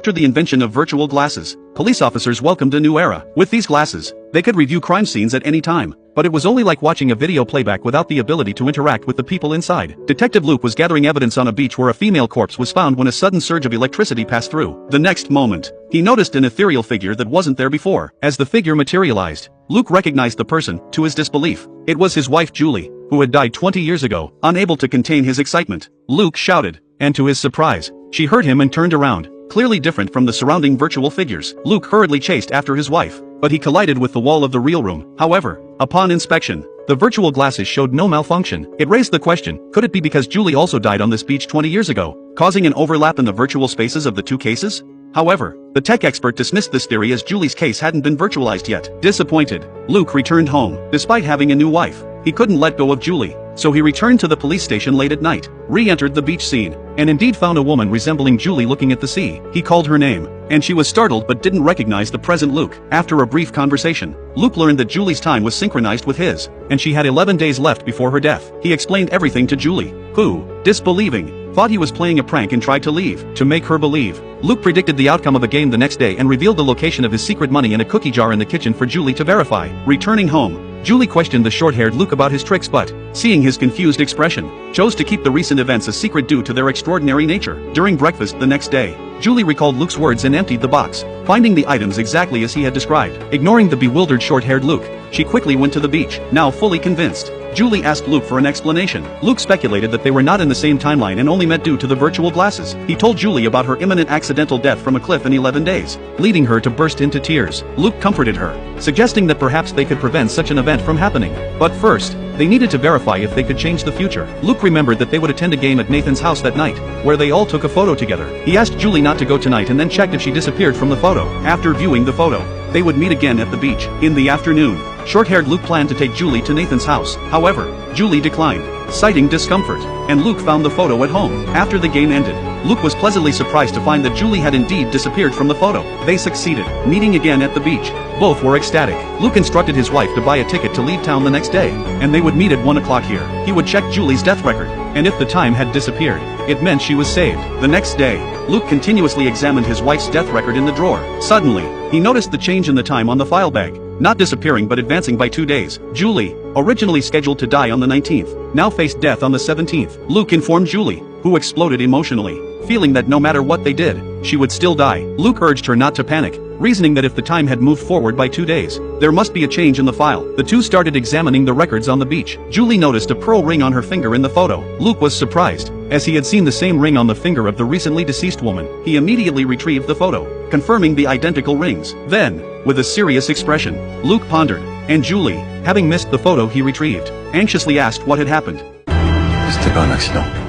After the invention of virtual glasses, police officers welcomed a new era. With these glasses, they could review crime scenes at any time, but it was only like watching a video playback without the ability to interact with the people inside. Detective Luke was gathering evidence on a beach where a female corpse was found when a sudden surge of electricity passed through. The next moment, he noticed an ethereal figure that wasn't there before. As the figure materialized, Luke recognized the person. To his disbelief, it was his wife Julie, who had died 20 years ago. Unable to contain his excitement, Luke shouted, and to his surprise, she heard him and turned around. Clearly different from the surrounding virtual figures. Luke hurriedly chased after his wife, but he collided with the wall of the real room. However, upon inspection, the virtual glasses showed no malfunction. It raised the question, could it be because Julie also died on this beach 20 years ago, causing an overlap in the virtual spaces of the two cases? However, the tech expert dismissed this theory as Julie's case hadn't been virtualized yet. Disappointed, Luke returned home. Despite having a new wife, he couldn't let go of Julie, so he returned to the police station late at night, re-entered the beach scene, and indeed found a woman resembling Julie looking at the sea. He called her name, and she was startled but didn't recognize the present Luke. After a brief conversation, Luke learned that Julie's time was synchronized with his, and she had 11 days left before her death. He explained everything to Julie, who, disbelieving, thought he was playing a prank and tried to leave. To make her believe, Luke predicted the outcome of the game the next day and revealed the location of his secret money in a cookie jar in the kitchen for Julie to verify. Returning home, Julie questioned the short-haired Luke about his tricks but, seeing his confused expression, chose to keep the recent events a secret due to their extraordinary nature. During breakfast the next day, Julie recalled Luke's words and emptied the box, finding the items exactly as he had described. Ignoring the bewildered short-haired Luke, she quickly went to the beach. Now fully convinced, Julie asked Luke for an explanation. Luke speculated that they were not in the same timeline and only met due to the virtual glasses. He told Julie about her imminent accidental death from a cliff in 11 days, leading her to burst into tears. Luke comforted her, suggesting that perhaps they could prevent such an event from happening. But first, they needed to verify if they could change the future. Luke remembered that they would attend a game at Nathan's house that night, where they all took a photo together. He asked Julie not to go tonight and then checked if she disappeared from the photo. After viewing the photo, they would meet again at the beach. In the afternoon, short-haired Luke planned to take Julie to Nathan's house. However, Julie declined, citing discomfort, and Luke found the photo at home. After the game ended, Luke was pleasantly surprised to find that Julie had indeed disappeared from the photo. They succeeded, meeting again at the beach. Both were ecstatic. Luke instructed his wife to buy a ticket to leave town the next day, and they would meet at 1 o'clock here. He would check Julie's death record, and if the time had disappeared, it meant she was saved. The next day, Luke continuously examined his wife's death record in the drawer. Suddenly, he noticed the change in the time on the file bag, not disappearing but advancing by 2 days. Julie, originally scheduled to die on the 19th, now faced death on the 17th. Luke informed Julie, who exploded emotionally, feeling that no matter what they did, she would still die. Luke urged her not to panic, reasoning that if the time had moved forward by 2 days, there must be a change in the file. The two started examining the records on the beach. Julie noticed a pearl ring on her finger in the photo. Luke was surprised, as he had seen the same ring on the finger of the recently deceased woman. He immediately retrieved the photo, confirming the identical rings. Then, with a serious expression, Luke pondered, and Julie, having missed the photo he retrieved, anxiously asked what had happened. C'était pas un accident.